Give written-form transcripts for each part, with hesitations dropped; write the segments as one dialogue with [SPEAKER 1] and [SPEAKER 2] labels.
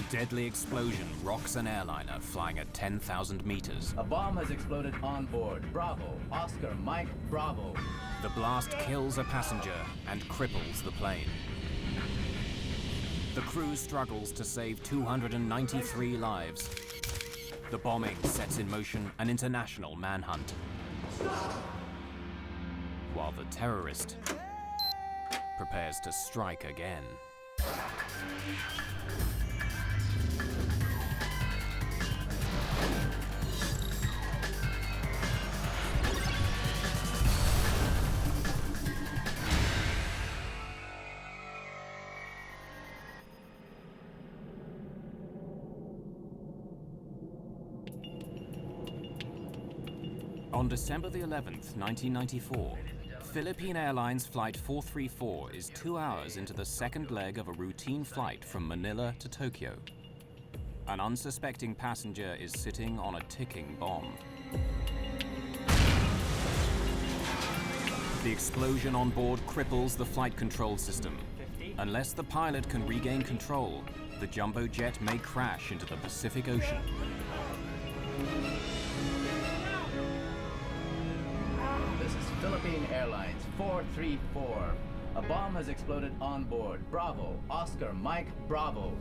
[SPEAKER 1] A deadly explosion rocks an airliner flying at 10,000 meters.
[SPEAKER 2] A bomb has exploded on board. Bravo, Oscar, Mike, Bravo.
[SPEAKER 1] The blast kills a passenger and cripples the plane. The crew struggles to save 293 lives. The bombing sets in motion an international manhunt. While the terrorist prepares to strike again. On December the 11th, 1994, Philippine Airlines Flight 434 is 2 hours into the second leg of a routine flight from Manila to Tokyo. An unsuspecting passenger is sitting on a ticking bomb. The explosion on board cripples the flight control system. Unless the pilot can regain control, the jumbo jet may crash into the Pacific Ocean.
[SPEAKER 2] This is Philippine Airlines 434. A bomb has exploded on board. Bravo, Oscar, Mike, Bravo.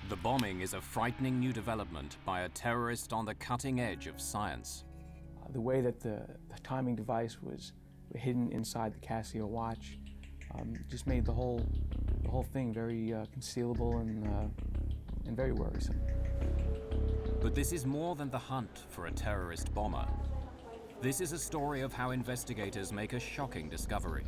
[SPEAKER 1] The bombing is a frightening new development by a terrorist on the cutting edge of science.
[SPEAKER 3] The way that the timing device was hidden inside the Casio watch just made the whole thing very concealable and very worrisome.
[SPEAKER 1] But this is more than the hunt for a terrorist bomber. This is a story of how investigators make a shocking discovery.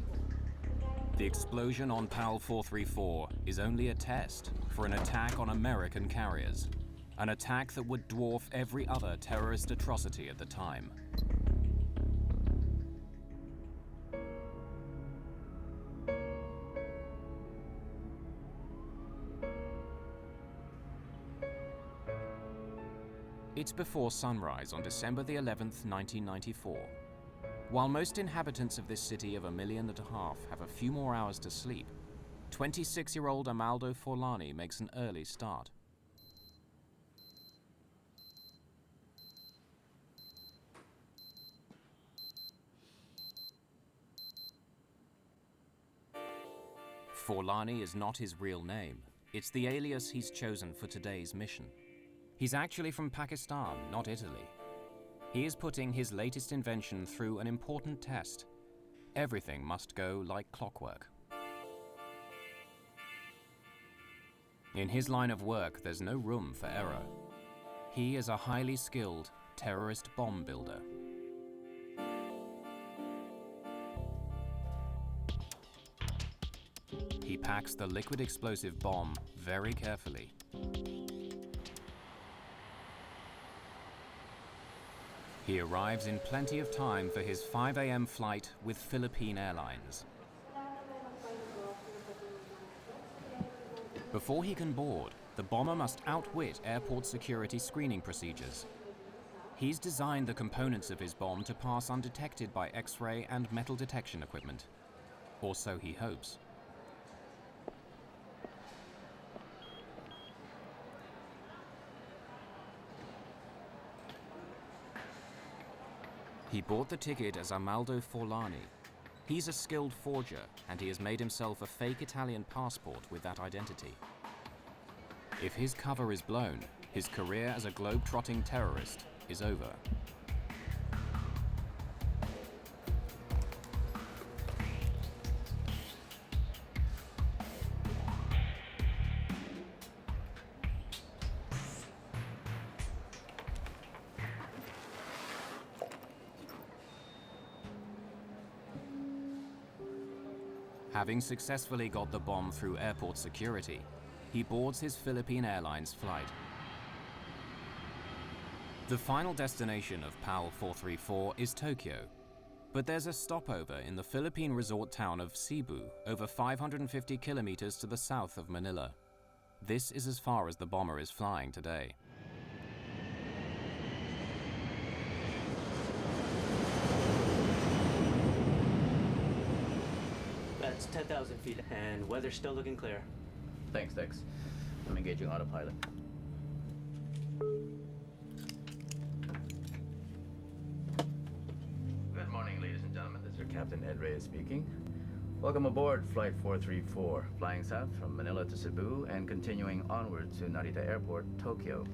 [SPEAKER 1] The explosion on PAL 434 is only a test for an attack on American carriers, an attack that would dwarf every other terrorist atrocity at the time. It's before sunrise on December the 11th, 1994. While most inhabitants of this city of 1.5 million have a few more hours to sleep, 26-year-old Amaldo Forlani makes an early start. Forlani is not his real name. It's the alias he's chosen for today's mission. He's actually from Pakistan, not Italy. He is putting his latest invention through an important test. Everything must go like clockwork. In his line of work, there's no room for error. He is a highly skilled terrorist bomb builder. He packs the liquid explosive bomb very carefully. He arrives in plenty of time for his 5 a.m. flight with Philippine Airlines. Before he can board, the bomber must outwit airport security screening procedures. He's designed the components of his bomb to pass undetected by X-ray and metal detection equipment. Or so he hopes. He bought the ticket as Amaldo Forlani. He's a skilled forger, and he has made himself a fake Italian passport with that identity. If his cover is blown, his career as a globe-trotting terrorist is over. Having successfully got the bomb through airport security, he boards his Philippine Airlines flight. The final destination of PAL 434 is Tokyo, but there's a stopover in the Philippine resort town of Cebu, over 550 kilometers to the south of Manila. This is as far as the bomber is flying today.
[SPEAKER 4] That's 10,000 feet, and weather's still looking clear.
[SPEAKER 2] Thanks, Dex. I'm engaging autopilot. Good morning, ladies and gentlemen. This is your Captain Ed Reyes speaking. Welcome aboard Flight 434, flying south from Manila to Cebu and continuing onward to Narita Airport, Tokyo.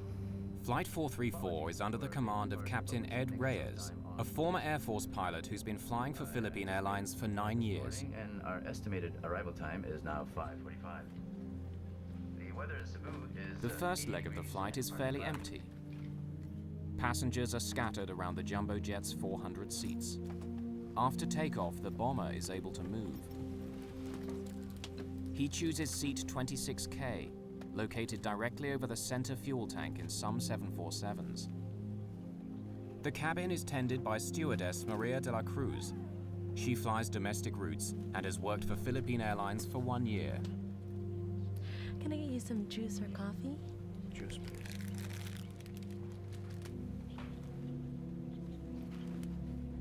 [SPEAKER 1] Flight 434 is under the command of Captain Ed Reyes, a former Air Force pilot who's been flying for Philippine Airlines for 9 years.
[SPEAKER 2] And our estimated arrival time is now 5:45. The weather in Cebu is...
[SPEAKER 1] The first leg of the flight is fairly empty. Passengers are scattered around the jumbo jet's 400 seats. After takeoff, the bomber is able to move. He chooses seat 26K, located directly over the center fuel tank in some 747s. The cabin is tended by stewardess Maria de la Cruz. She flies domestic routes and has worked for Philippine Airlines for 1 year.
[SPEAKER 4] Can I get you some juice or coffee?
[SPEAKER 3] Juice, please.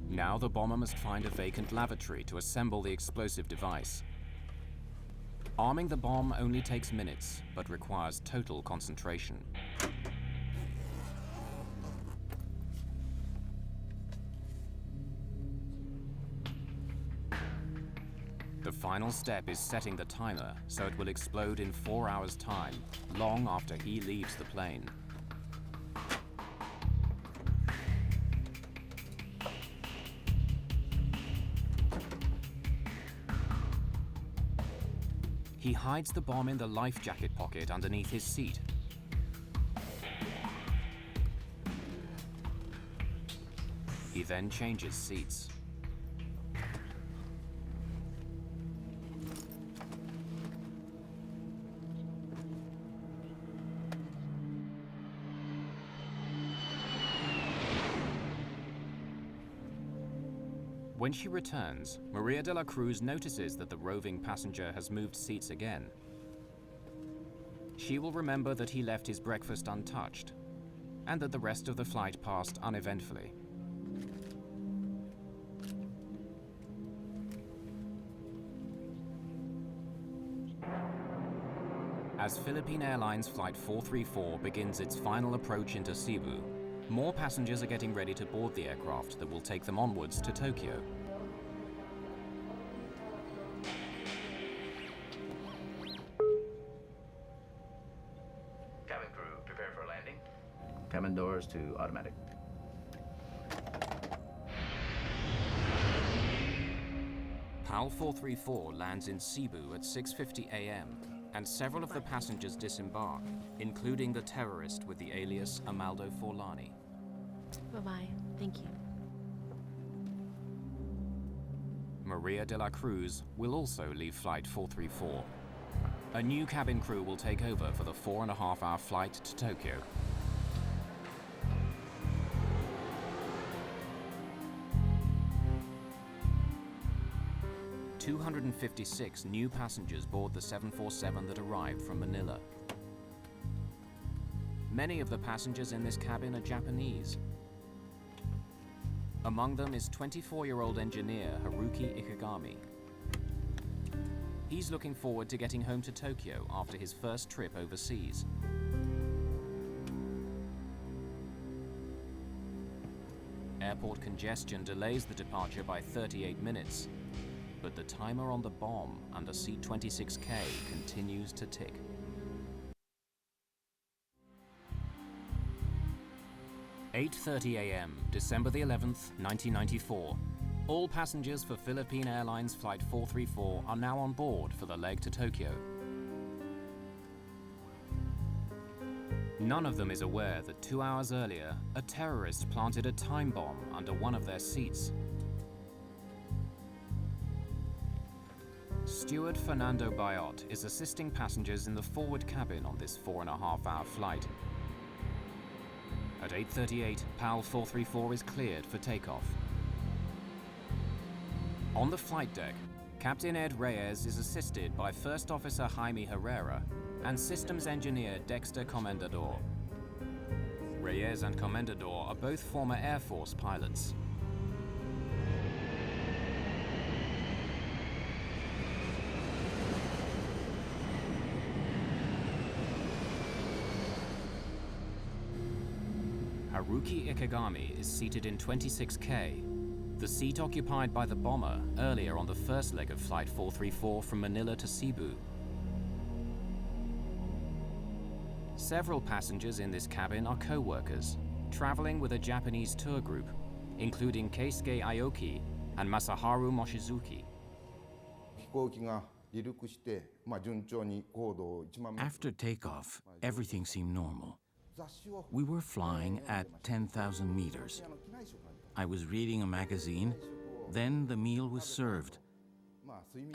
[SPEAKER 1] Now the bomber must find a vacant lavatory to assemble the explosive device. Arming the bomb only takes minutes, but requires total concentration. The final step is setting the timer so it will explode in 4 hours' time, long after he leaves the plane. He hides the bomb in the life jacket pocket underneath his seat. He then changes seats. When she returns, Maria de la Cruz notices that the roving passenger has moved seats again. She will remember that he left his breakfast untouched, and that the rest of the flight passed uneventfully. As Philippine Airlines Flight 434 begins its final approach into Cebu, more passengers are getting ready to board the aircraft that will take them onwards to Tokyo.
[SPEAKER 2] Cabin crew, prepare for landing. Cabin doors to automatic.
[SPEAKER 1] PAL 434 lands in Cebu at 6:50 a.m. and several of the passengers disembark, including the terrorist with the alias Amaldo Forlani.
[SPEAKER 4] Bye-bye. Thank you.
[SPEAKER 1] Maria de la Cruz will also leave Flight 434. A new cabin crew will take over for the 4.5-hour flight to Tokyo. "256 new passengers board the 747 that arrived from Manila. Many of the passengers in this cabin are Japanese. Among them is 24-year-old engineer Haruki Ikegami. He's looking forward to getting home to Tokyo after his first trip overseas. Airport congestion delays the departure by 38 minutes, but the timer on the bomb under seat 26K continues to tick. "8:30 a.m., December the 11th, 1994. All passengers for Philippine Airlines Flight 434 are now on board for the leg to Tokyo. None of them is aware that 2 hours earlier, a terrorist planted a time bomb under one of their seats. Steward Fernando Bayot is assisting passengers in the forward cabin on this 4.5-hour flight. At 8:38, PAL 434 is cleared for takeoff. On the flight deck, Captain Ed Reyes is assisted by First Officer Jaime Herrera and Systems Engineer Dexter Comendador. Reyes and Comendador are both former Air Force pilots. Haruki Ikegami is seated in 26K, the seat occupied by the bomber earlier on the first leg of Flight 434 from Manila to Cebu. Several passengers in this cabin are co-workers, traveling with a Japanese tour group, including Keisuke Aoki and Masaharu Mochizuki.
[SPEAKER 5] After takeoff, everything seemed normal. We were flying at 10,000 meters. I was reading a magazine, then the meal was served.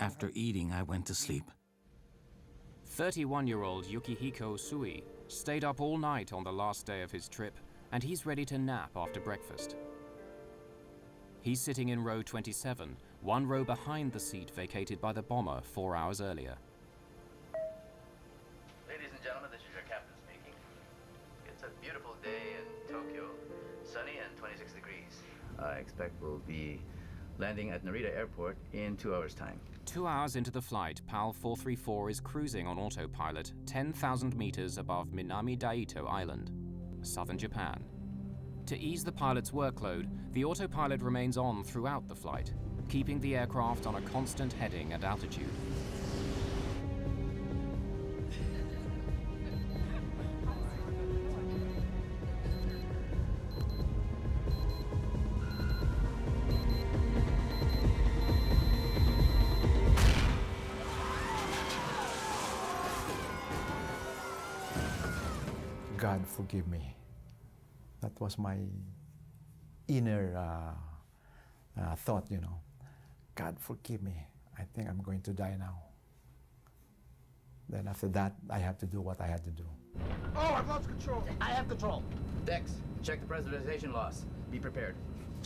[SPEAKER 5] After eating, I went to sleep.
[SPEAKER 1] 31-year-old Yukihiko Usui stayed up all night on the last day of his trip, and he's ready to nap after breakfast. He's sitting in row 27, one row behind the seat vacated by the bomber 4 hours earlier.
[SPEAKER 2] Ladies and gentlemen, this is your captain speaking. It's a beautiful day in Tokyo, sunny and 26 degrees. I expect we'll be landing at Narita Airport in 2 hours' time.
[SPEAKER 1] 2 hours into the flight, PAL 434 is cruising on autopilot 10,000 meters above Minami Daito Island, southern Japan. To ease the pilot's workload, the autopilot remains on throughout the flight, keeping the aircraft on a constant heading and altitude.
[SPEAKER 6] God forgive me. That was my inner thought, you know. God forgive me. I think I'm going to die now. Then after that, I have to do what I had to do.
[SPEAKER 7] Oh, I've lost control. I have control.
[SPEAKER 2] Dex, check the pressurization loss. Be prepared.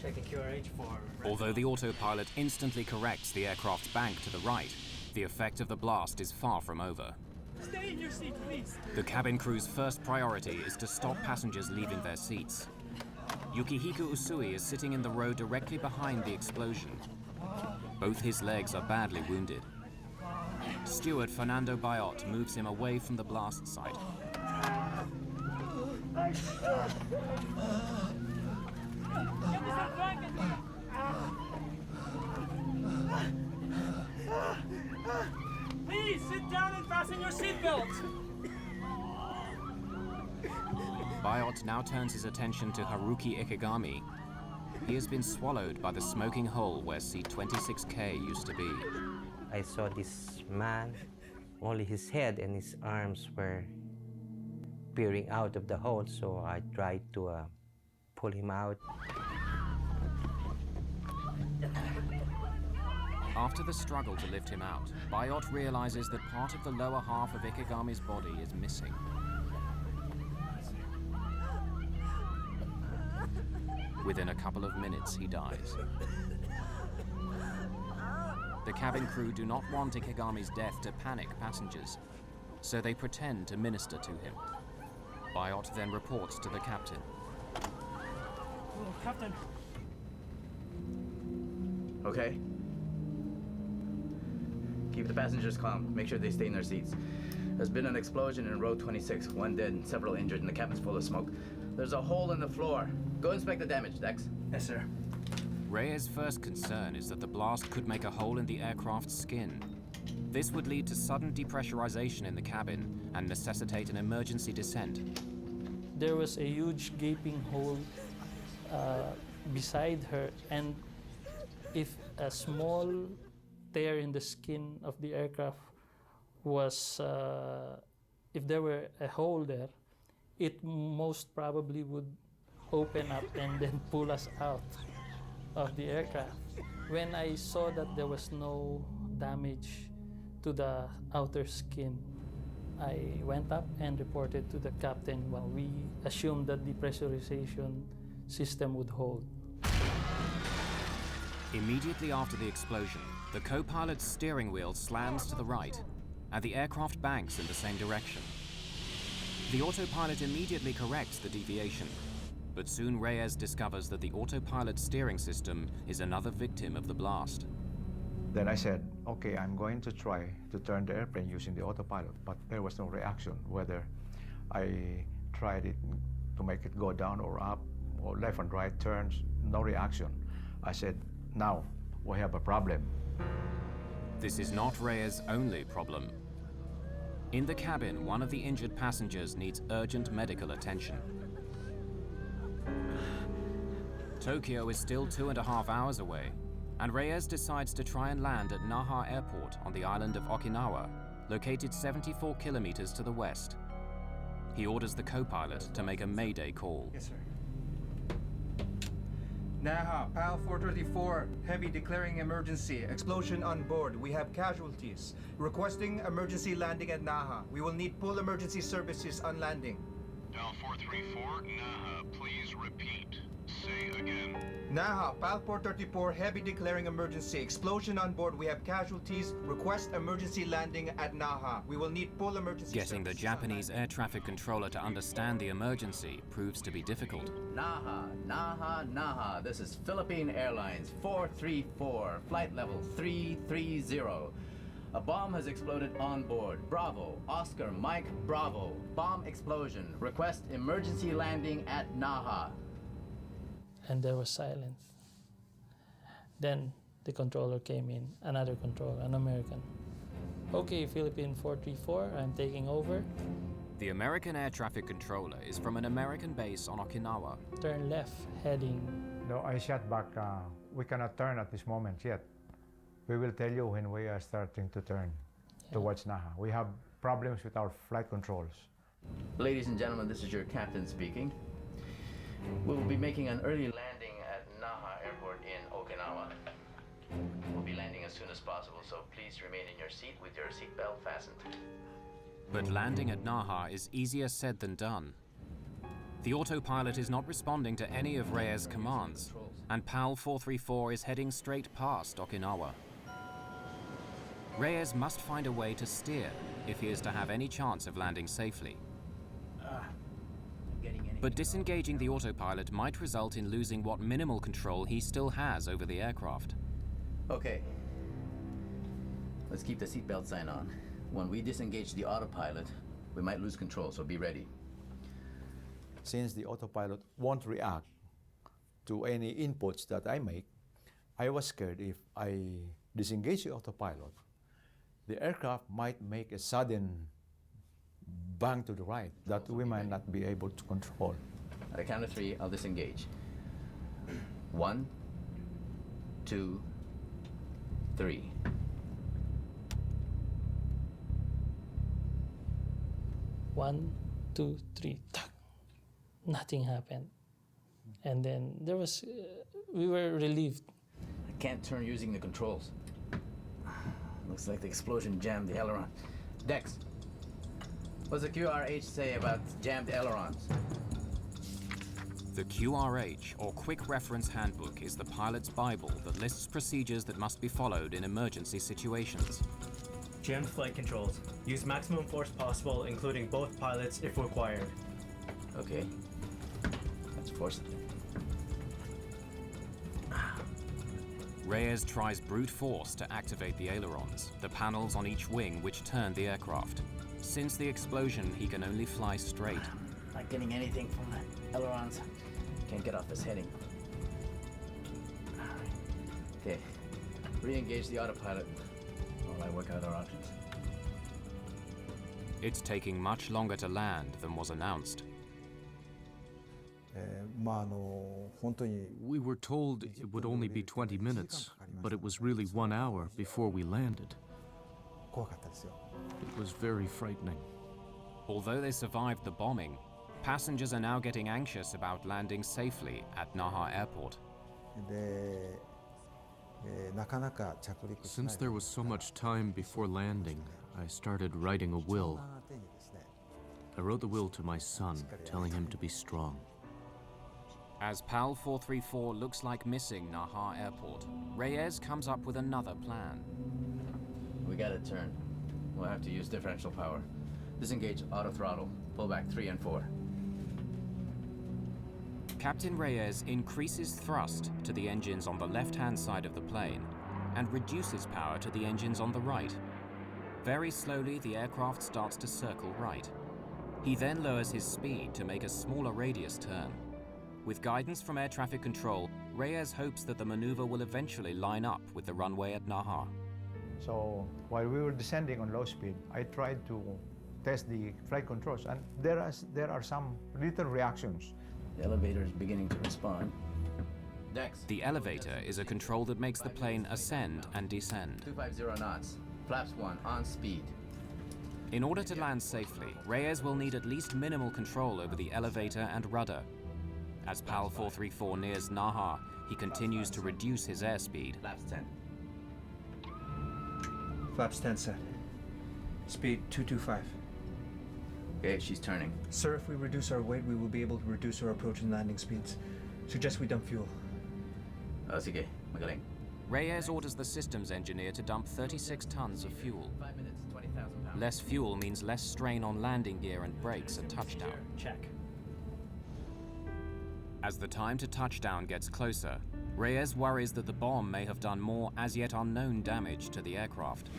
[SPEAKER 7] Checking QRH for...
[SPEAKER 1] Although the autopilot instantly corrects the aircraft's bank to the right, the effect of the blast is far from over.
[SPEAKER 7] Stay in your seat, please.
[SPEAKER 1] The cabin crew's first priority is to stop passengers leaving their seats. Yukihiko Usui is sitting in the row directly behind the explosion. Both his legs are badly wounded. Steward Fernando Bayot moves him away from the blast site.
[SPEAKER 7] Please sit down and fasten your seatbelt.
[SPEAKER 1] Bayot now turns his attention to Haruki Ikegami. He has been swallowed by the smoking hole where seat 26K used to be.
[SPEAKER 8] I saw this man, only his head and his arms were peering out of the hole, so I tried to pull him out.
[SPEAKER 1] After the struggle to lift him out, Bayot realizes that part of the lower half of Ikegami's body is missing. Within a couple of minutes, he dies. The cabin crew do not want Ikegami's death to panic passengers, so they pretend to minister to him. Bayot then reports to the captain.
[SPEAKER 7] Oh, Captain.
[SPEAKER 2] Okay? Keep the passengers calm. Make sure they stay in their seats. There's been an explosion in row 26. One dead and several injured, and the cabin's full of smoke. There's a hole in the floor. Go inspect the damage, Dex.
[SPEAKER 7] Yes, sir.
[SPEAKER 1] Reyes' first concern is that the blast could make a hole in the aircraft's skin. This would lead to sudden depressurization in the cabin and necessitate an emergency descent.
[SPEAKER 9] There was a huge gaping hole beside her, and if a small tear in the skin of the aircraft was, if there were a hole there, it most probably would open up and then pull us out of the aircraft. When I saw that there was no damage to the outer skin, I went up and reported to the captain. Well, we assumed that the pressurization system would hold.
[SPEAKER 1] Immediately after the explosion, the co-pilot's steering wheel slams to the right, and the aircraft banks in the same direction. The autopilot immediately corrects the deviation, but soon Reyes discovers that the autopilot steering system is another victim of the blast.
[SPEAKER 6] Then I said, okay, I'm going to try to turn the airplane using the autopilot, but there was no reaction, whether I tried it to make it go down or up. left and right turns, no reaction. I said, now we have a problem.
[SPEAKER 1] This is not Reyes' only problem. In the cabin, one of the injured passengers needs urgent medical attention. Tokyo is still 2.5 hours away, and Reyes decides to try and land at Naha Airport on the island of Okinawa, located 74 kilometers to the west. He orders the co-pilot to make a mayday call.
[SPEAKER 10] Yes, sir. Naha, PAL 434, heavy declaring emergency. Explosion on board. We have casualties. Requesting emergency landing at Naha. We will need full emergency services on landing.
[SPEAKER 11] PAL 434, Naha, please repeat. Say again.
[SPEAKER 10] Naha, PAL 434, heavy declaring emergency. Explosion on board. We have casualties. Request emergency landing at Naha. We will need full emergency
[SPEAKER 1] Getting the Japanese air traffic controller to understand the emergency proves to be difficult.
[SPEAKER 2] Naha, Naha, Naha. This is Philippine Airlines 434, flight level 330. A bomb has exploded on board. Bravo, Oscar, Mike, Bravo. Bomb explosion. Request emergency landing at Naha.
[SPEAKER 9] And there was silence. Then the controller came in, another controller, an American. Okay, Philippine 434, I'm taking over.
[SPEAKER 1] The American air traffic controller is from an American base on Okinawa.
[SPEAKER 9] Turn left, heading.
[SPEAKER 6] No, I shot back. We cannot turn at this moment yet. We will tell you when we are starting to turn towards Naha. We have problems with our flight controls.
[SPEAKER 2] Ladies and gentlemen, this is your captain speaking. We will be making an early landing at Naha Airport in Okinawa. We'll be landing as soon as possible, so please remain in your seat with your seatbelt fastened.
[SPEAKER 1] But landing at Naha is easier said than done. The autopilot is not responding to any of Reyes' commands, and PAL 434 is heading straight past Okinawa. Reyes must find a way to steer if he is to have any chance of landing safely. But disengaging the autopilot might result in losing what minimal control he still has over the aircraft.
[SPEAKER 2] Okay. Let's keep the seatbelt sign on. When we disengage the autopilot, we might lose control, so be ready.
[SPEAKER 6] Since the autopilot won't react to any inputs that I make, I was scared if I disengage the autopilot, the aircraft might make a sudden bang to the right that we might not be able to control.
[SPEAKER 2] At a count of 3, I'll disengage. 1, 2, 3.
[SPEAKER 9] One, two, three. Tuck. Nothing happened. And then there was, we were relieved.
[SPEAKER 2] I can't turn using the controls. Looks like the explosion jammed the aileron. Dex, what's the QRH say about jammed ailerons?
[SPEAKER 1] The QRH, or Quick Reference Handbook, is the pilot's Bible that lists procedures that must be followed in emergency situations.
[SPEAKER 7] Jammed flight controls. Use maximum force possible, including both pilots if required.
[SPEAKER 2] Okay. Let's force it.
[SPEAKER 1] Reyes tries brute force to activate the ailerons, the panels on each wing which turn the aircraft. Since the explosion, he can only fly straight.
[SPEAKER 2] Not getting anything from the ailerons. Can't get off this heading. Okay. Re-engage the autopilot while I work out our options.
[SPEAKER 1] It's taking much longer to land than was announced.
[SPEAKER 12] We were told it would only be 20 minutes, but it was really 1 hour before we landed. It was very frightening.
[SPEAKER 1] Although they survived the bombing, passengers are now getting anxious about landing safely at Naha Airport.
[SPEAKER 12] Since there was so much time before landing, I started writing a will. I wrote the will to my son, telling him to be strong.
[SPEAKER 1] As PAL 434 looks like missing Naha Airport, Reyes comes up with another plan.
[SPEAKER 2] We gotta turn. We'll have to use differential power. Disengage auto throttle. Pull back 3 and 4.
[SPEAKER 1] Captain Reyes increases thrust to the engines on the left-hand side of the plane and reduces power to the engines on the right. Very slowly, the aircraft starts to circle right. He then lowers his speed to make a smaller radius turn. With guidance from air traffic control, Reyes hopes that the maneuver will eventually line up with the runway at Naha.
[SPEAKER 6] So while we were descending on low speed, I tried to test the flight controls, and there are some little reactions.
[SPEAKER 2] The elevator is beginning to respond. Dex.
[SPEAKER 1] The elevator is a control that makes the plane ascend and descend.
[SPEAKER 2] 250 knots. Flaps 1, on speed.
[SPEAKER 1] In order to land safely, Reyes will need at least minimal control over the elevator and rudder. As PAL 434 nears Naha, he continues to reduce his airspeed.
[SPEAKER 2] Flaps 10.
[SPEAKER 10] Flaps 10 set. Speed 225.
[SPEAKER 2] Okay, she's turning.
[SPEAKER 10] Sir, if we reduce our weight, we will be able to reduce our approach and landing speeds. Suggest we dump fuel.
[SPEAKER 2] Sige, magaling.
[SPEAKER 1] Reyes orders the systems engineer to dump 36 tons of fuel.
[SPEAKER 2] 5 minutes, 20,000 pounds.
[SPEAKER 1] Less fuel means less strain on landing gear and brakes at touchdown.
[SPEAKER 7] Check.
[SPEAKER 1] As the time to touchdown gets closer, Reyes worries that the bomb may have done more as yet unknown damage to the aircraft.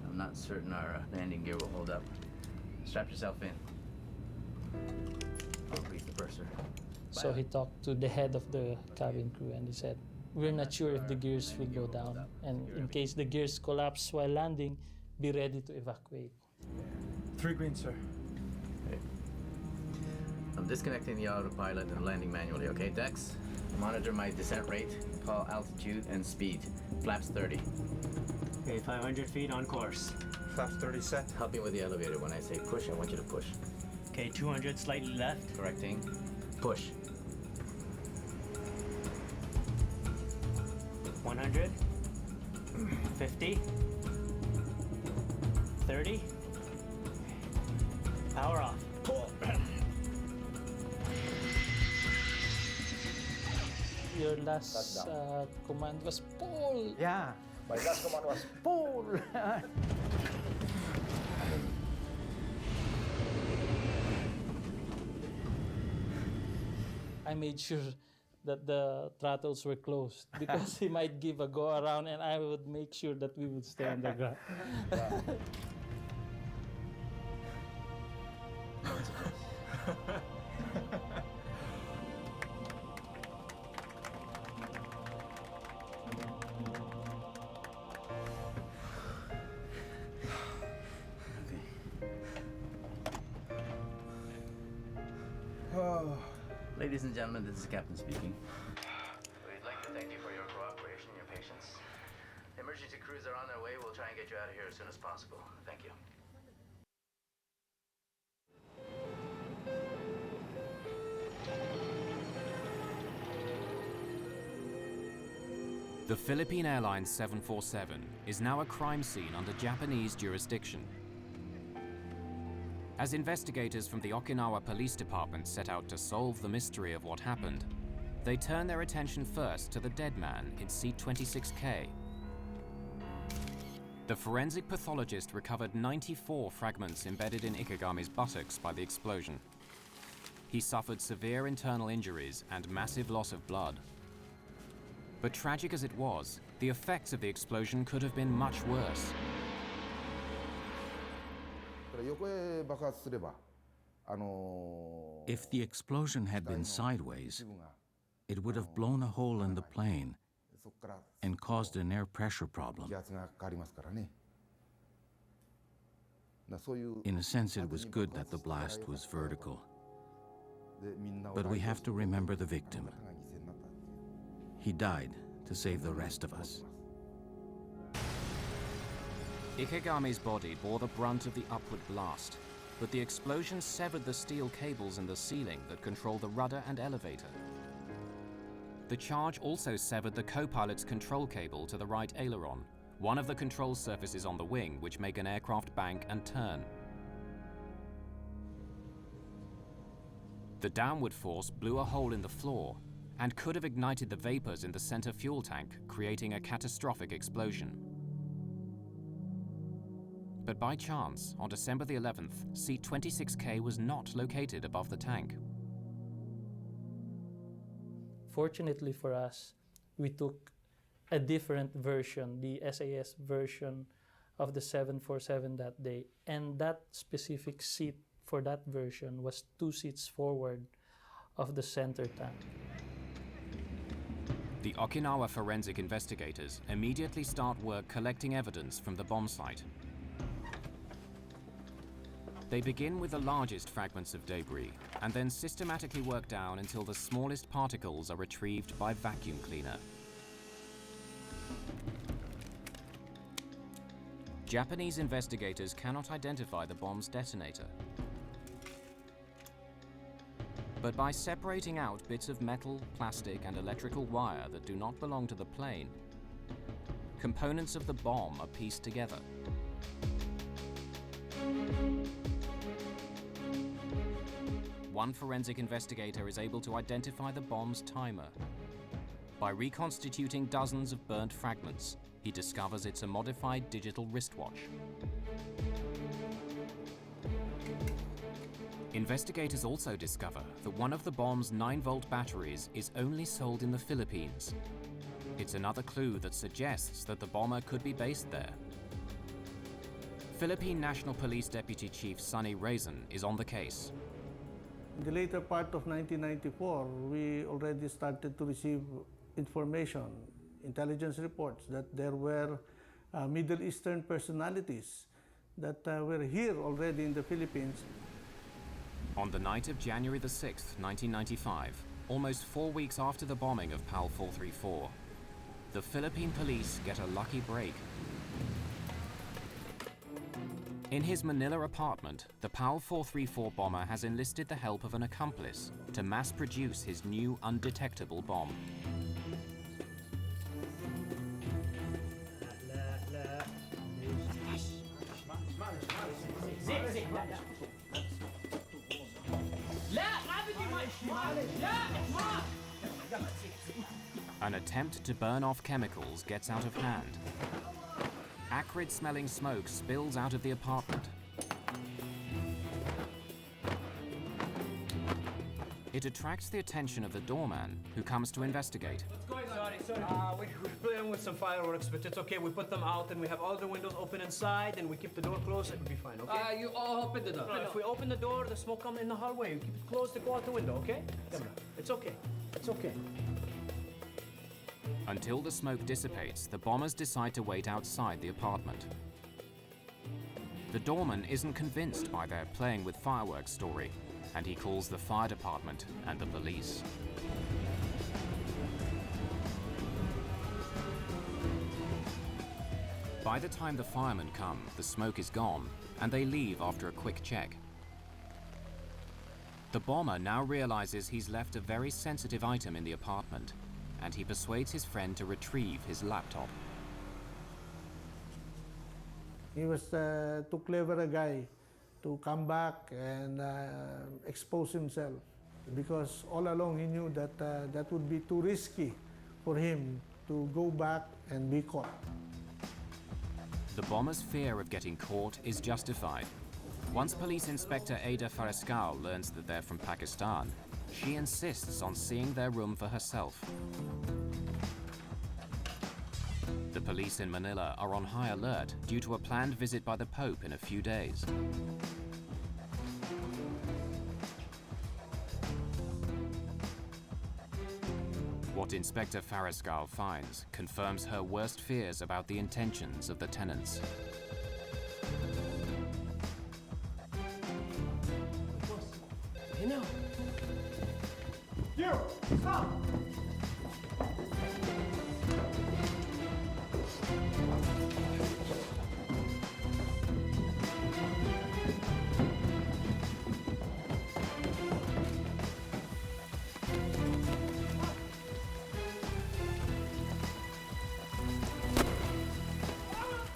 [SPEAKER 2] I'm not certain our landing gear will hold up. Strap yourself in. I'll grease the purser.
[SPEAKER 9] So he talked to the head of the cabin crew and he said, "We're not sure if the gears will go down, and in case the gears collapse while landing, be ready to evacuate."
[SPEAKER 10] 3 green, sir.
[SPEAKER 2] Okay. I'm disconnecting the autopilot and landing manually, okay, Dex? Monitor my descent rate, call altitude and speed. Flaps 30.
[SPEAKER 7] Okay, 500 feet on course.
[SPEAKER 10] Flaps 30 set.
[SPEAKER 2] Help me with the elevator. When I say push, I want you to push.
[SPEAKER 7] Okay, 200 slightly left.
[SPEAKER 2] Correcting. Push.
[SPEAKER 7] 100. 50. 30. Power off.
[SPEAKER 2] Pull.
[SPEAKER 9] Your last command was pull.
[SPEAKER 6] Yeah, my last command was pull.
[SPEAKER 9] I made sure that the throttles were closed because he might give a go around and I would make sure that we would stay on the ground.
[SPEAKER 2] Ladies and gentlemen, this is the captain speaking. We'd like to thank you for your cooperation and your patience. Emergency crews are on their way. We'll try and get you out of here as soon as possible. Thank you.
[SPEAKER 1] The Philippine Airlines 747 is now a crime scene under Japanese jurisdiction. As investigators from the Okinawa Police Department set out to solve the mystery of what happened, they turn their attention first to the dead man in seat 26K. The forensic pathologist recovered 94 fragments embedded in Ikegami's buttocks by the explosion. He suffered severe internal injuries and massive loss of blood. But tragic as it was, the effects of the explosion could have been much worse.
[SPEAKER 5] If the explosion had been sideways, it would have blown a hole in the plane and caused an air pressure problem. In a sense, it was good that the blast was vertical. But we have to remember the victim. He died to save the rest of us.
[SPEAKER 1] Ikegami's body bore the brunt of the upward blast, but the explosion severed the steel cables in the ceiling that control the rudder and elevator. The charge also severed the co-pilot's control cable to the right aileron, one of the control surfaces on the wing which make an aircraft bank and turn. The downward force blew a hole in the floor and could have ignited the vapors in the center fuel tank, creating a catastrophic explosion. But by chance, on December the 11th, seat 26K was not located above the tank.
[SPEAKER 9] Fortunately for us, we took a different version, the SAS version of the 747 that day, and that specific seat for that version was 2 seats forward of the center tank.
[SPEAKER 1] The Okinawa forensic investigators immediately start work collecting evidence from the bomb site. They begin with the largest fragments of debris and then systematically work down until the smallest particles are retrieved by vacuum cleaner. Japanese investigators cannot identify the bomb's detonator. But by separating out bits of metal, plastic, and electrical wire that do not belong to the plane, components of the bomb are pieced together. One forensic investigator is able to identify the bomb's timer. By reconstituting dozens of burnt fragments, he discovers it's a modified digital wristwatch. Investigators also discover that one of the bomb's 9-volt batteries is only sold in the Philippines. It's another clue that suggests that the bomber could be based there. Philippine National Police Deputy Chief Sonny Raisin is on the case.
[SPEAKER 13] In the later part of 1994, we already started to receive information, intelligence reports that there were Middle Eastern personalities that were here already in the Philippines.
[SPEAKER 1] On the night of January the 6th, 1995, almost 4 weeks after the bombing of PAL 434, the Philippine police get a lucky break. In his Manila apartment, the PAL 434 bomber has enlisted the help of an accomplice to mass-produce his new undetectable bomb. An attempt to burn off chemicals gets out of hand. Acrid-smelling smoke spills out of the apartment. It attracts the attention of the doorman, who comes to investigate.
[SPEAKER 14] Sorry. We're playing with some fireworks, but it's okay. We put them out and we have all the windows open inside and we keep the door closed. It'll be fine, okay?
[SPEAKER 15] You all open the door.
[SPEAKER 14] No, if we open the door, the smoke comes in the hallway. We keep it closed to go out the window, okay? Come on. It's okay. It's okay.
[SPEAKER 1] Until the smoke dissipates, the bombers decide to wait outside the apartment. The doorman isn't convinced by their playing with fireworks story, and he calls the fire department and the police. By the time the firemen come, the smoke is gone, and they leave after a quick check. The bomber now realizes he's left a very sensitive item in the apartment, and he persuades his friend to retrieve his laptop.
[SPEAKER 13] He was too clever a guy to come back and expose himself, because all along he knew that that would be too risky for him to go back and be caught.
[SPEAKER 1] The bomber's fear of getting caught is justified. Once Police Inspector Ada Farescal learns that they're from Pakistan, she insists on seeing their room for herself. The police in Manila are on high alert due to a planned visit by the Pope in a few days. What Inspector Farescal finds confirms her worst fears about the intentions of the tenants.
[SPEAKER 14] You know.
[SPEAKER 15] You! Stop!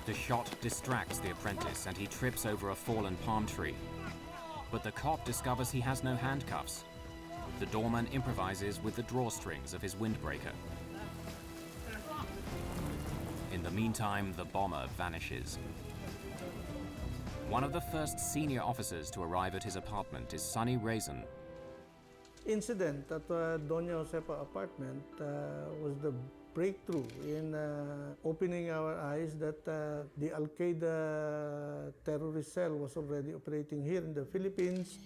[SPEAKER 1] The shot distracts the apprentice and he trips over a fallen palm tree. But the cop discovers he has no handcuffs. The doorman improvises with the drawstrings of his windbreaker. In the meantime, the bomber vanishes. One of the first senior officers to arrive at his apartment is Sonny Raisin.
[SPEAKER 13] Incident at Doña Josefa apartment was the breakthrough in opening our eyes that the Al-Qaeda terrorist cell was already operating here in the Philippines.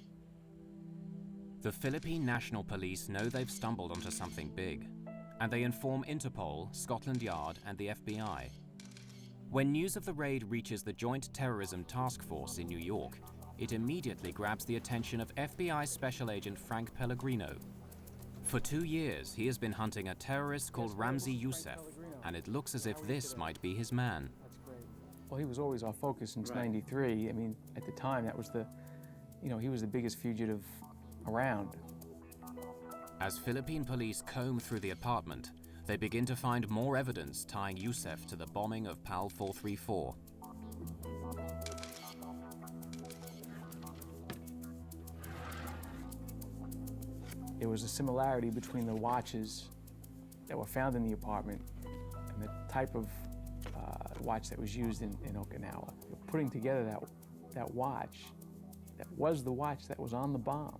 [SPEAKER 1] The Philippine National Police know they've stumbled onto something big, and they inform Interpol, Scotland Yard, and the FBI. When news of the raid reaches the Joint Terrorism Task Force in New York, it immediately grabs the attention of FBI Special Agent Frank Pellegrino. For 2 years, he has been hunting a terrorist called Ramzi Yousef, and it looks as if this might be his man.
[SPEAKER 3] Well, he was always our focus since '93. I mean, at the time, that was he was the biggest fugitive around.
[SPEAKER 1] As Philippine police comb through the apartment, they begin to find more evidence tying Yousef to the bombing of PAL 434.
[SPEAKER 3] There was a similarity between the watches that were found in the apartment and the type of watch that was used in Okinawa. Putting together that watch, that was the watch that was on the bomb,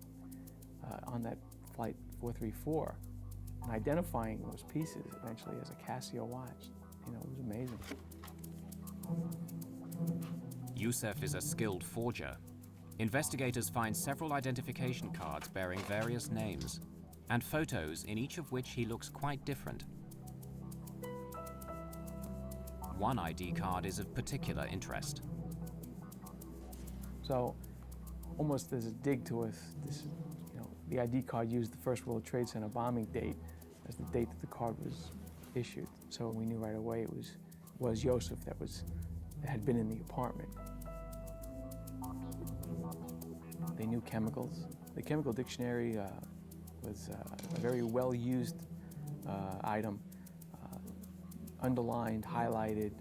[SPEAKER 3] on that Flight 434, and identifying those pieces eventually as a Casio watch, it was amazing.
[SPEAKER 1] Yousef is a skilled forger. Investigators find several identification cards bearing various names, and photos in each of which he looks quite different. One ID card is of particular interest.
[SPEAKER 3] So, almost as a dig to us, the ID card used the First World Trade Center bombing date as the date that the card was issued. So we knew right away it was Yousef that had been in the apartment. They knew chemicals. The chemical dictionary was a very well-used item, underlined, highlighted,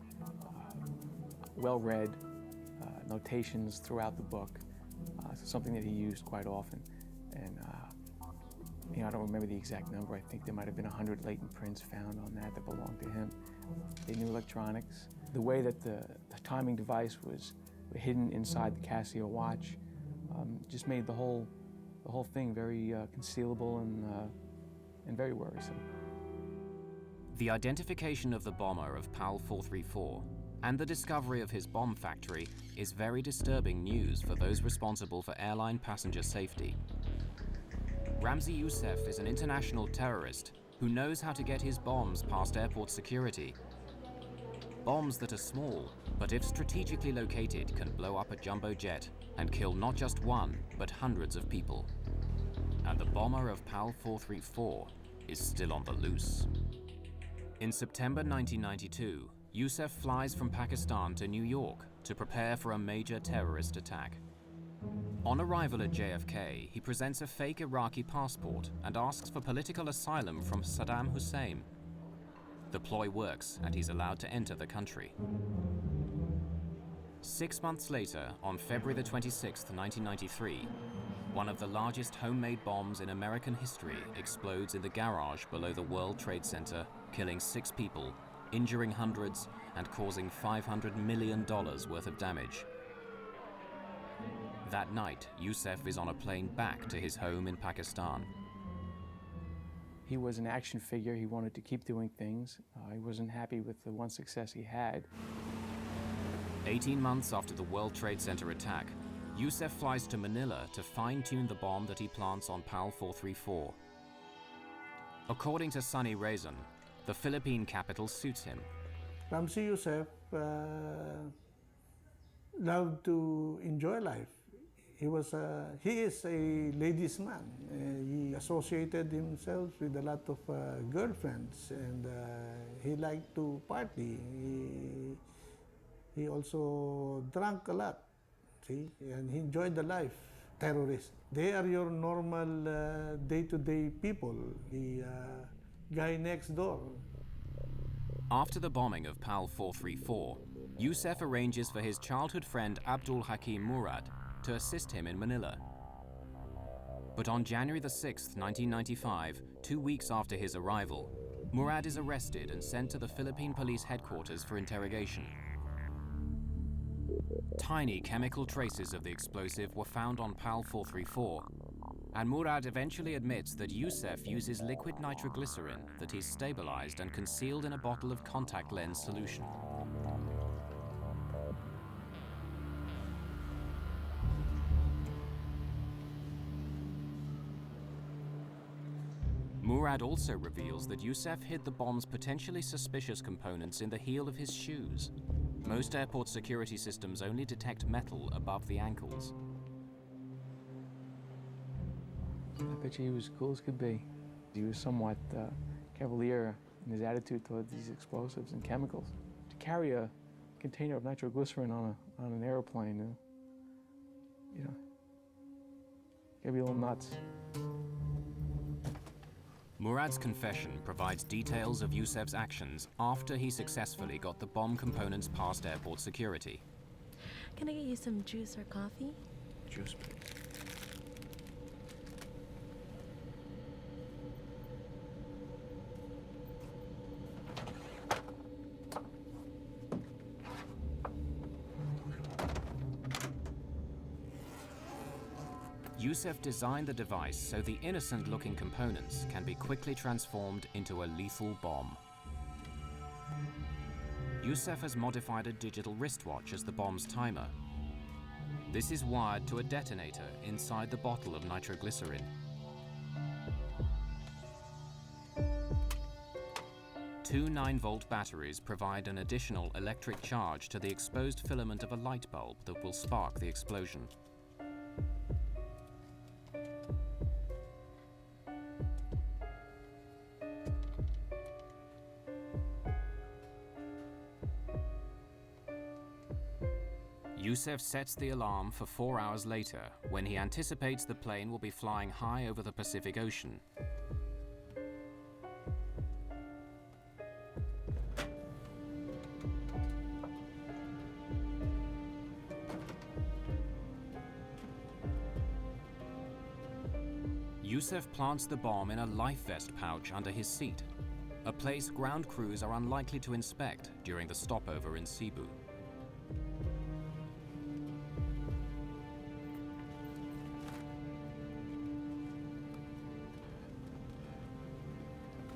[SPEAKER 3] well-read, notations throughout the book. Something that he used quite often. And I don't remember the exact number. I think there might have been 100 latent prints found on that belonged to him. They knew electronics. The way that the timing device was hidden inside the Casio watch just made the whole thing very concealable and very worrisome.
[SPEAKER 1] The identification of the bomber of PAL 434 and the discovery of his bomb factory is very disturbing news for those responsible for airline passenger safety. Ramzi Yousef is an international terrorist who knows how to get his bombs past airport security. Bombs that are small, but if strategically located, can blow up a jumbo jet and kill not just one, but hundreds of people. And the bomber of PAL 434 is still on the loose. In September 1992, Yousef flies from Pakistan to New York to prepare for a major terrorist attack. On arrival at JFK, he presents a fake Iraqi passport and asks for political asylum from Saddam Hussein. The ploy works, and he's allowed to enter the country. 6 months later, on February the 26th, 1993, one of the largest homemade bombs in American history explodes in the garage below the World Trade Center, killing 6 people, injuring hundreds, and causing $500 million worth of damage. That night, Yousef is on a plane back to his home in Pakistan.
[SPEAKER 3] He was an action figure. He wanted to keep doing things. He wasn't happy with the one success he had.
[SPEAKER 1] 18 months after the World Trade Center attack, Yousef flies to Manila to fine-tune the bomb that he plants on PAL 434. According to Sunny Raisin, the Philippine capital suits him.
[SPEAKER 13] Ramzi Yousef loved to enjoy life. He is a ladies' man. He associated himself with a lot of girlfriends, and he liked to party. He also drank a lot, and he enjoyed the life. Terrorists, they are your normal day-to-day people, the guy next door.
[SPEAKER 1] After the bombing of PAL 434, Yousef arranges for his childhood friend Abdul Hakim Murad to assist him in Manila. But on January the 6th, 1995, 2 weeks after his arrival, Murad is arrested and sent to the Philippine Police headquarters for interrogation. Tiny chemical traces of the explosive were found on PAL 434, and Murad eventually admits that Yousef uses liquid nitroglycerin that he's stabilized and concealed in a bottle of contact lens solution. Murad also reveals that Yousef hid the bomb's potentially suspicious components in the heel of his shoes. Most airport security systems only detect metal above the ankles.
[SPEAKER 3] I bet you he was cool as could be. He was somewhat cavalier in his attitude towards these explosives and chemicals. To carry a container of nitroglycerin on an airplane, you know, gotta be a little nuts.
[SPEAKER 1] Murad's confession provides details of Yousef's actions after he successfully got the bomb components past airport security.
[SPEAKER 4] Can I get you some juice or coffee?
[SPEAKER 3] Juice, please.
[SPEAKER 1] Yousef designed the device so the innocent-looking components can be quickly transformed into a lethal bomb. Yousef has modified a digital wristwatch as the bomb's timer. This is wired to a detonator inside the bottle of nitroglycerin. Two 9-volt batteries provide an additional electric charge to the exposed filament of a light bulb that will spark the explosion. Yousef sets the alarm for 4 hours later, when he anticipates the plane will be flying high over the Pacific Ocean. Yousef plants the bomb in a life vest pouch under his seat, a place ground crews are unlikely to inspect during the stopover in Cebu.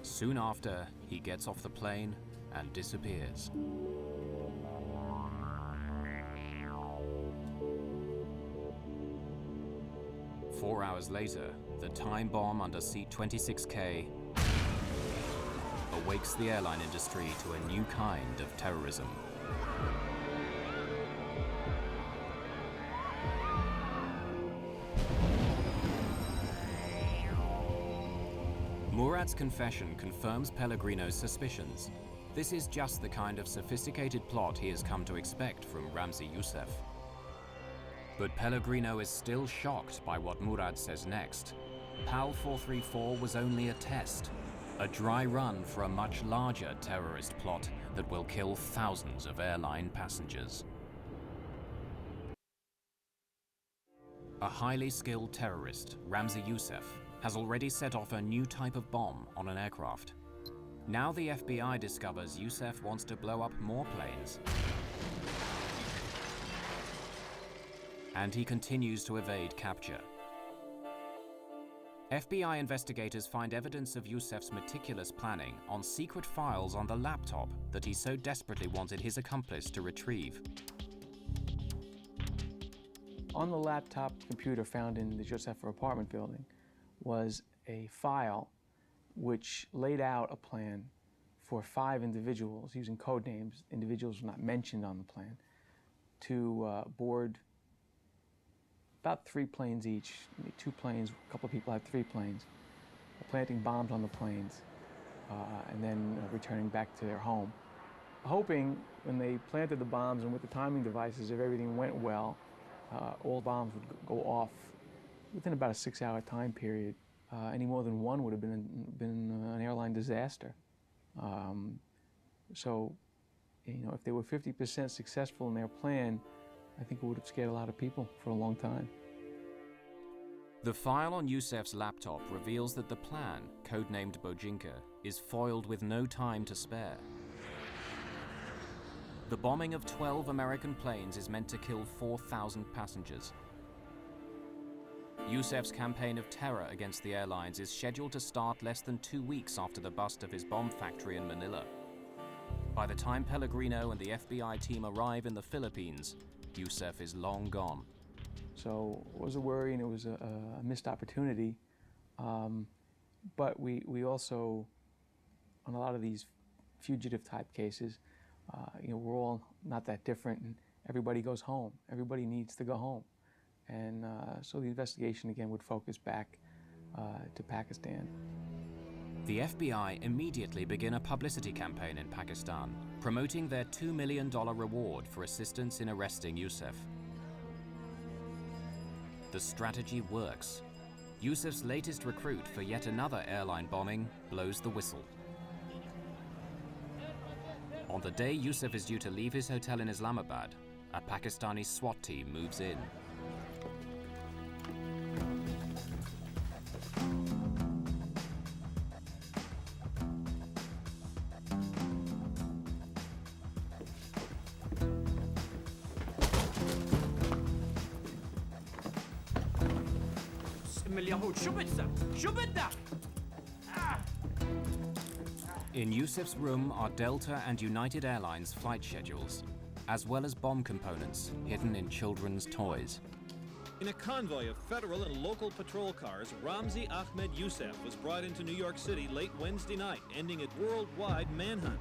[SPEAKER 1] Soon after, he gets off the plane and disappears. Four hours later, the time bomb under seat 26K awakes the airline industry to a new kind of terrorism. Murad's confession confirms Pellegrino's suspicions. This is just the kind of sophisticated plot he has come to expect from Ramzi Yousef. But Pellegrino is still shocked by what Murad says next. PAL 434 was only a test, a dry run for a much larger terrorist plot that will kill thousands of airline passengers. A highly skilled terrorist, Ramzi Yousef, has already set off a new type of bomb on an aircraft. Now the FBI discovers Yousef wants to blow up more planes. And he continues to evade capture. FBI investigators find evidence of Yousef's meticulous planning on secret files on the laptop that he so desperately wanted his accomplice to retrieve.
[SPEAKER 3] On the laptop computer found in the Yousef apartment building was a file which laid out a plan for 5 individuals using code names. Individuals were not mentioned on the plan, to board about 3 planes each, 2 planes, a couple of people had 3 planes, planting bombs on the planes, and then returning back to their home. Hoping when they planted the bombs and with the timing devices, if everything went well, all bombs would go off within about a 6-hour time period. Any more than one would have been an airline disaster. So, you know, if they were 50% successful in their plan, I think it would have scared a lot of people for a long time.
[SPEAKER 1] The file on Yousef's laptop reveals that the plan, codenamed Bojinka, is foiled with no time to spare. The bombing of 12 American planes is meant to kill 4,000 passengers. Yousef's campaign of terror against the airlines is scheduled to start less than 2 weeks after the bust of his bomb factory in Manila. By the time Pellegrino and the FBI team arrive in the Philippines, Yousef is long gone.
[SPEAKER 3] So it was a worry and it was a missed opportunity. But we also, on a lot of these fugitive type cases, we're all not that different, and everybody goes home. Everybody needs to go home. And so the investigation again would focus back to Pakistan.
[SPEAKER 1] The FBI immediately begin a publicity campaign in Pakistan, promoting their $2 million reward for assistance in arresting Yousef. The strategy works. Yousef's latest recruit for yet another airline bombing blows the whistle. On the day Yousef is due to leave his hotel in Islamabad, a Pakistani SWAT team moves in. In Yousef's room are Delta and United Airlines flight schedules, as well as bomb components hidden in children's toys.
[SPEAKER 16] In a convoy of federal and local patrol cars, Ramzi Yousef was brought into New York City late Wednesday night, ending a worldwide manhunt.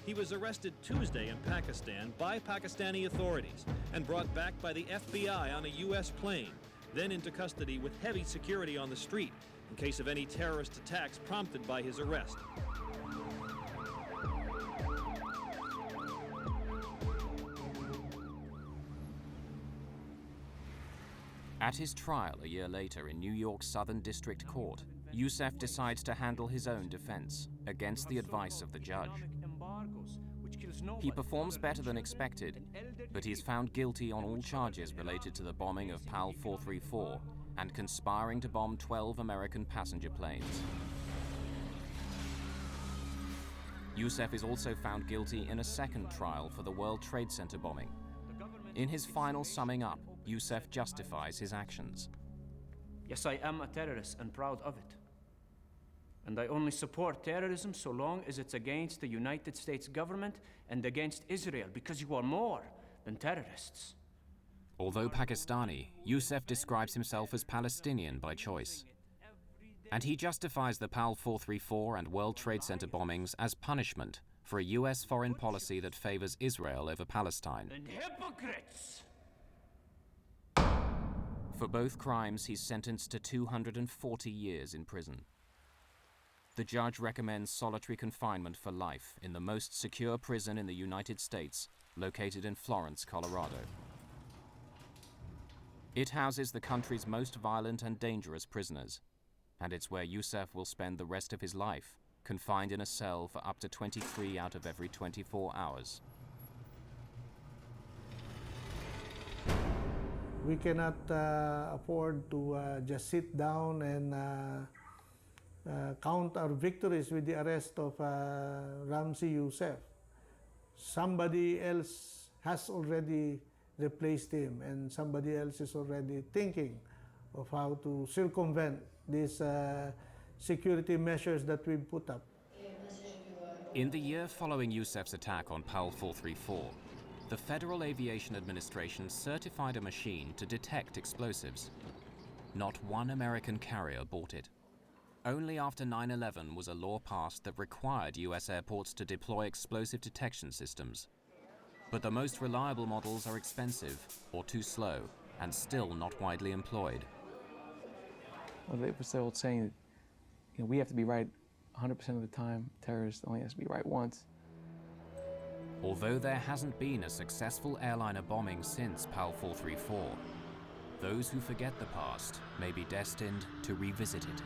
[SPEAKER 16] He was arrested Tuesday in Pakistan by Pakistani authorities and brought back by the FBI on a U.S. plane, then into custody with heavy security on the street in case of any terrorist attacks prompted by his arrest.
[SPEAKER 1] At his trial a year later in New York's Southern District Court, Yousef decides to handle his own defense against the advice of the judge. He performs better than expected, but he's found guilty on all charges related to the bombing of PAL 434 and conspiring to bomb 12 American passenger planes. Yousef is also found guilty in a second trial for the World Trade Center bombing. In his final summing up, Yousef justifies his actions.
[SPEAKER 14] Yes, I am a terrorist and proud of it. And I only support terrorism so long as it's against the United States government and against Israel, because you are more than terrorists.
[SPEAKER 1] Although Pakistani, Yousef describes himself as Palestinian by choice. And he justifies the PAL 434 and World Trade Center bombings as punishment for a US foreign policy that favors Israel over Palestine.
[SPEAKER 14] And hypocrites!
[SPEAKER 1] For both crimes, he's sentenced to 240 years in prison. The judge recommends solitary confinement for life in the most secure prison in the United States, located in Florence, Colorado. It houses the country's most violent and dangerous prisoners, and it's where Yousef will spend the rest of his life, confined in a cell for up to 23 out of every 24 hours.
[SPEAKER 13] We cannot afford to just sit down and count our victories with the arrest of Ramzi Yousef. Somebody else has already replaced him, and somebody else is already thinking of how to circumvent these security measures that we've put up.
[SPEAKER 1] In the year following Yousef's attack on PAL 434, the Federal Aviation Administration certified a machine to detect explosives. Not one American carrier bought it. Only after 9/11 was a law passed that required US airports to deploy explosive detection systems. But the most reliable models are expensive or too slow and still not widely employed.
[SPEAKER 3] Well, it was the old saying that we have to be right 100% of the time. Terrorist only has to be right once.
[SPEAKER 1] Although there hasn't been a successful airliner bombing since PAL 434, those who forget the past may be destined to revisit it.